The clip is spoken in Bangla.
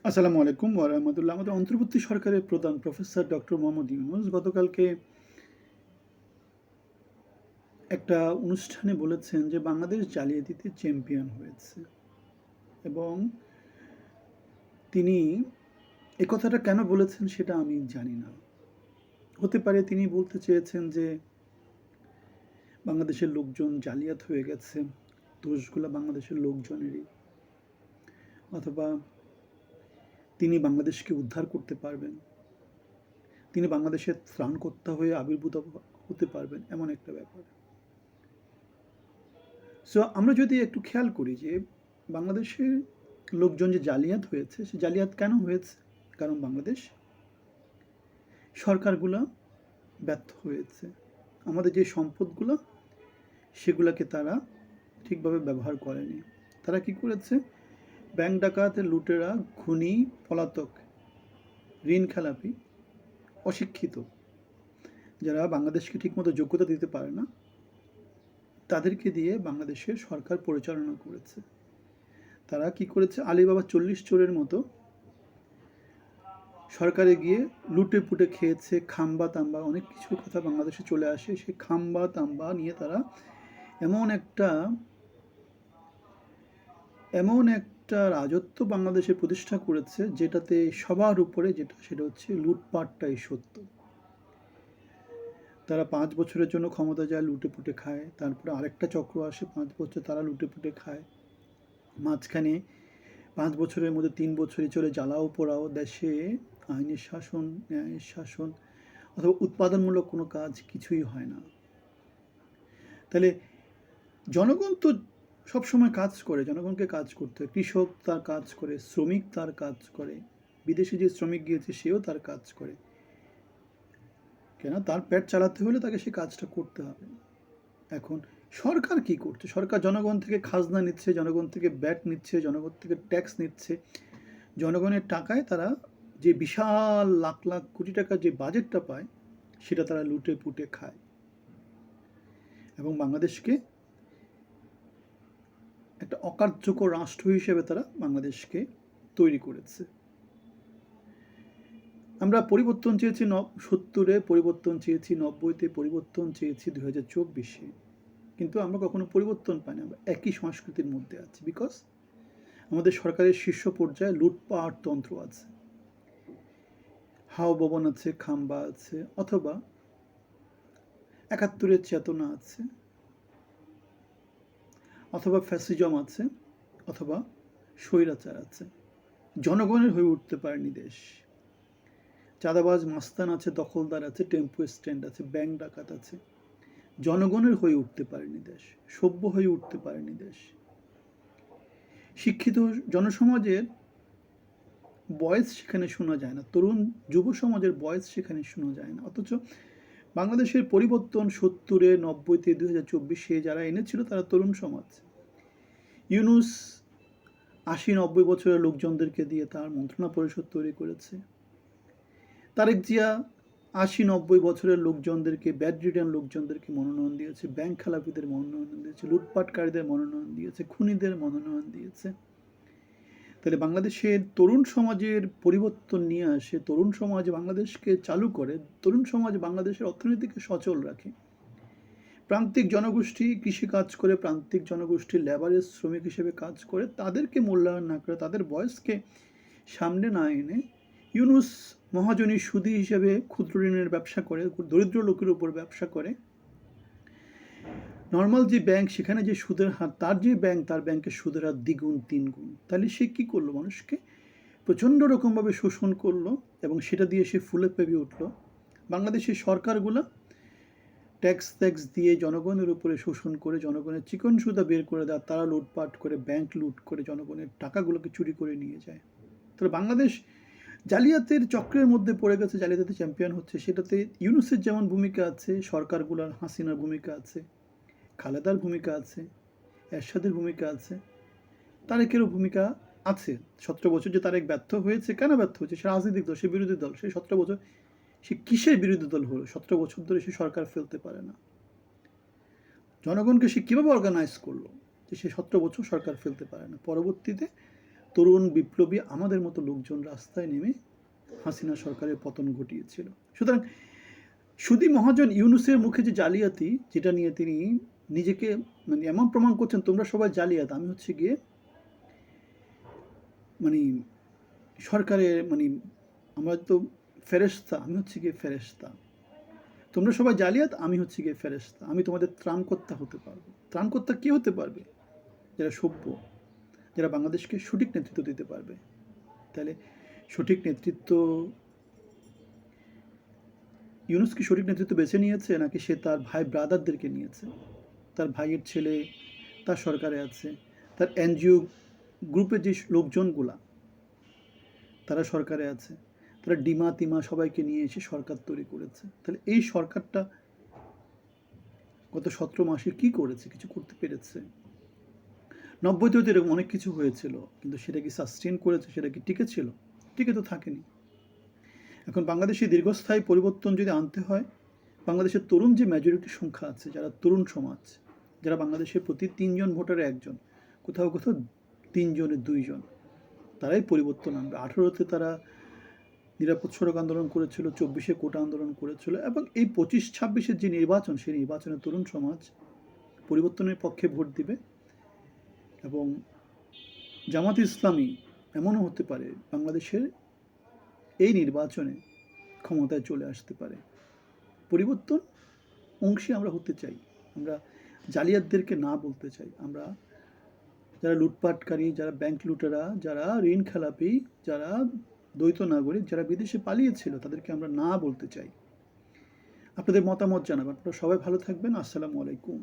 আসসালামু আলাইকুম ওয়া রাহমাতুল্লাহ। আমাদের অন্তর্বর্তী সরকারের প্রধান প্রফেসর ডক্টর মোহাম্মদ ইউনূস গতকালকে একটা অনুষ্ঠানে বলেছেন যে বাংলাদেশ জালিয়াতিতে চ্যাম্পিয়ন হয়েছে এবং তিনি এ কথাটা কেন বলেছেন সেটা আমি জানি না। হতে পারে তিনি বলতে চেয়েছেন যে বাংলাদেশের লোকজন জালিয়াত হয়ে গেছে, দোষগুলো বাংলাদেশের লোকজনেরই, অথবা তিনি বাংলাদেশকে উদ্ধার করতে পারবেন, তিনি বাংলাদেশের ত্রাণকর্তা হয়ে আবির্ভূত হতে পারবেন, এমন একটা ব্যাপার। সো আমরা যদি একটু খেয়াল করি যে বাংলাদেশের লোকজন যে জালিয়াত হয়েছে, সে জালিয়াত কেন হয়েছে? কারণ বাংলাদেশ সরকারগুলো ব্যর্থ হয়েছে। আমাদের যে সম্পদগুলো সেগুলোকে তারা ঠিকভাবে ব্যবহার করেনি। তারা কি করেছে? ব্যাংক ডাকাত, লুটেরা, খুনি, পলাতক, ঋণ খেলাপি, অশিক্ষিত, যারা বাংলাদেশকে ঠিকমতো যোগ্যতা দিতে পারে না, তাদেরকে দিয়ে বাংলাদেশের সরকার পরিচালনা করেছে। তারা কি করেছে? আলিবাবা 40 চোরের মতো সরকারে গিয়ে লুটে পুটে খেয়েছে। খাম্বা তাম্বা অনেক কিছুর কথা বাংলাদেশে চলে আসে। সেই খাম্বা তাম্বা নিয়ে তারা এমন একটা এমন একটা রাজত্ব বাংলাদেশে প্রতিষ্ঠা করেছে, যেটাতে সবার উপরে সেটা হচ্ছে লুটপাটটাই সত্য। তারা 5 বছরের জন্য ক্ষমতা যায়, লুটে পুটে খায়। তারপরে আরেকটা চক্র আসে, 5 বছর তারা লুটে পুটে খায়। মাঝখানে 5 বছরের মধ্যে 3 বছরই চলে জ্বালাও পোড়াও, দেশে আইনের শাসন, ন্যায়ের শাসন অথবা উৎপাদনমূলক কোনো কাজ কিছুই হয় না। তাহলে জনগণ তো সবসময় কাজ করে, জনগণকে কাজ করতে হয়। কৃষক তার কাজ করে, শ্রমিক তার কাজ করে, বিদেশে যে শ্রমিক গিয়েছে সেও তার কাজ করে। কেন? তার পেট চালাতে হলে তাকে সে কাজটা করতে হবে। এখন সরকার কি করছে? সরকার জনগণ থেকে খাজনা নিচ্ছে, জনগণ থেকে ব্যাট নিচ্ছে, জনগণ থেকে ট্যাক্স নিচ্ছে। জনগণের টাকায় তারা যে বিশাল লাখ লাখ কোটি টাকার যে বাজেটটা পায়, সেটা তারা লুটে পুটে খায় এবং বাংলাদেশকে একটা অকার্যকর রাষ্ট্র হিসেবে তারা বাংলাদেশকে তৈরি করেছে। আমরা পরিবর্তন চেয়েছি 70-এ, পরিবর্তন চেয়েছি 90-তে, পরিবর্তন চেয়েছি 2024-এ, কিন্তু আমরা কখনো পরিবর্তন পাই না। আমরা একই সংস্কৃতির মধ্যে আছি, বিকজ আমাদের সরকারের শীর্ষ পর্যায়ে লুটপাট তন্ত্র আছে, হাও ভবন আছে, খাম্বা আছে, অথবা 71-এর চেতনা আছে, অথবা ফ্যাসিজম আছে, অথবা স্বৈরাচার আছে। জনগণের হয়ে উঠতে পারেনি দেশ। চাঁদাবাজ মাস্তান আছে, দখলদার আছে, টেম্পো স্ট্যান্ড আছে, ব্যাংক ডাকাত আছে। জনগণের হয়ে উঠতে পারেনি দেশ, সভ্য হয়ে উঠতে পারেনি দেশ। শিক্ষিত জনসমাজের ভয়েস সেখানে শোনা যায় না, তরুণ যুব সমাজের ভয়েস সেখানে শোনা যায় না। অথচ বাংলাদেশের পরিবর্তন 70-এ, 90-তে, 2024-এ যারা এনেছিল তারা তরুণ সমাজ। ইউনূস 80-90 বছরের লোকজনদেরকে দিয়ে তার মন্ত্রণা পরিষদ তৈরি করেছে। তারেক জিয়া 80-90 বছরের লোকজনদেরকে, ব্যাড রিটার্ন লোকজনদেরকে মনোনয়ন দিয়েছে, ব্যাংক খেলাপিদের মনোনয়ন দিয়েছে, লুটপাটকারীদের মনোনয়ন দিয়েছে, খুনিদের মনোনয়ন দিয়েছে। তাহলে বাংলাদেশের তরুণ সমাজের পরিবর্তন নিয়ে আসে, তরুণ সমাজ বাংলাদেশকে চালু করে, তরুণ সমাজ বাংলাদেশের অর্থনীতিকে সচল রাখে। প্রান্তিক জনগোষ্ঠী কৃষি কাজ করে, প্রান্তিক জনগোষ্ঠী লেবারের শ্রমিক হিসেবে কাজ করে, তাদেরকে মূল্যায়ন না করে, তাদের বয়সকে সামনে না এনে ইউনূস মহাজনী সুদী হিসেবে ক্ষুদ্র ঋণের ব্যবসা করে, দরিদ্র লোকের উপর ব্যবসা করে। নর্মাল যে ব্যাংক, সেখানে যে সুদের হার, তার যে ব্যাংক, তার ব্যাংকের সুদের হার দ্বিগুণ তিনগুণ। তাহলে সে কী করলো? মানুষকে প্রচণ্ড রকমভাবে শোষণ করলো এবং সেটা দিয়ে সে ফুলে ফেপে উঠলো। বাংলাদেশের সরকারগুলো ট্যাক্স দিয়ে জনগণের উপরে শোষণ করে, জনগণের চিকন সুতা বের করে দেয়, তারা লুটপাট করে, ব্যাংক লুট করে জনগণের টাকাগুলোকে চুরি করে নিয়ে যায়। তাহলে বাংলাদেশ জালিয়াতের চক্রের মধ্যে পড়ে গেছে, জালিয়াতিতে চ্যাম্পিয়ন হচ্ছে। সেটাতে ইউনূসের যেমন ভূমিকা আছে, সরকারগুলোর, হাসিনার ভূমিকা আছে, খালেদার ভূমিকা আছে, এরশাদের ভূমিকা আছে, তারেকেরও ভূমিকা আছে। 17 বছর যে তারেক ব্যর্থ হয়েছে, কেন ব্যর্থ হয়েছে? সে রাজনৈতিক দল, সে বিরোধী দল। সে 17 বছর সে কিসের বিরোধী দল হলো? 17 বছর ধরে সে সরকার ফেলতে পারে না। জনগণকে সে কীভাবে অর্গানাইজ করলো যে সে 17 বছর সরকার ফেলতে পারে না? পরবর্তীতে তরুণ বিপ্লবী আমাদের মতো লোকজন রাস্তায় নেমে হাসিনা সরকারের পতন ঘটিয়েছিল। সুতরাং সুধী মহাজন ইউনূসের মুখে যে জালিয়াতি, যেটা নিয়ে তিনি নিজেকে মানে এমন প্রমাণ করছেন, তোমরা সবাই জালিয়াত, আমি হচ্ছে গিয়ে মানে সরকারের মানে আমরা তো ফেরেশতা, আমি হচ্ছে গিয়ে ফেরেশতা। তোমরা সবাই জালিয়াত, আমি হচ্ছে গিয়ে ফেরেশতা। আমি তোমাদের ত্রাণকর্তা হতে পারবো। ত্রাণকর্তা কে হতে পারবে? যারা সভ্য, যারা বাংলাদেশকে সঠিক নেতৃত্ব দিতে পারবে। তাহলে সঠিক নেতৃত্ব ইউনূস কি সঠিক নেতৃত্ব বেছে নিয়েছে, নাকি সে তার ভাই ব্রাদারদেরকে নিয়েছে? তার ভাইয়ের ছেলে তার সরকারে আছে, তার এনজিও গ্রুপের যে লোকজনগুলা তারা সরকারে আছে, তারা ডিমা তিমা সবাইকে নিয়ে এসে সরকার তৈরি করেছে। তাহলে এই সরকারটা গত 17 মাসে কি করেছে? কিছু করতে পেরেছে? 90-তে তো এরকম অনেক কিছু হয়েছিল, কিন্তু সেটা কি সাস্টেন করেছে? সেটা কি টিকে ছিল? টিকে তো থাকেনি। এখন বাংলাদেশে দীর্ঘস্থায়ী পরিবর্তন যদি আনতে হয়, বাংলাদেশের তরুণ যে মেজরিটি সংখ্যা আছে, যারা তরুণ সমাজ, যারা বাংলাদেশের প্রতি 3 জন ভোটারে 1 জন, কোথাও কোথাও 3 জনে 2 জন, তারাই পরিবর্তন আনবে। 18-তে তারা নিরাপদ সড়ক আন্দোলন করেছিল, 24-এ কোটা আন্দোলন করেছিল, এবং এই 25-26-এর যে নির্বাচন, সেই নির্বাচনে তরুণ সমাজ পরিবর্তনের পক্ষে ভোট দিবে। এবং জামাত ইসলামী এমনও হতে পারে বাংলাদেশের এই নির্বাচনে ক্ষমতায় চলে আসতে পারে। পরিবর্তন অংশী আমরা হতে চাই, আমরা জালিয়াতদেরকে না বলতে চাই, আমরা যারা লুটপাটকারী, যারা ব্যাংক লুটেরা, যারা ঋণ খেলাপি, যারা দ্বৈত নাগরিক, যারা বিদেশে পালিয়েছিল, তাদেরকে আমরা না বলতে চাই। আপনাদের মতামত জানাবেন। আপনারা সবাই ভালো থাকবেন। আসসালামু আলাইকুম।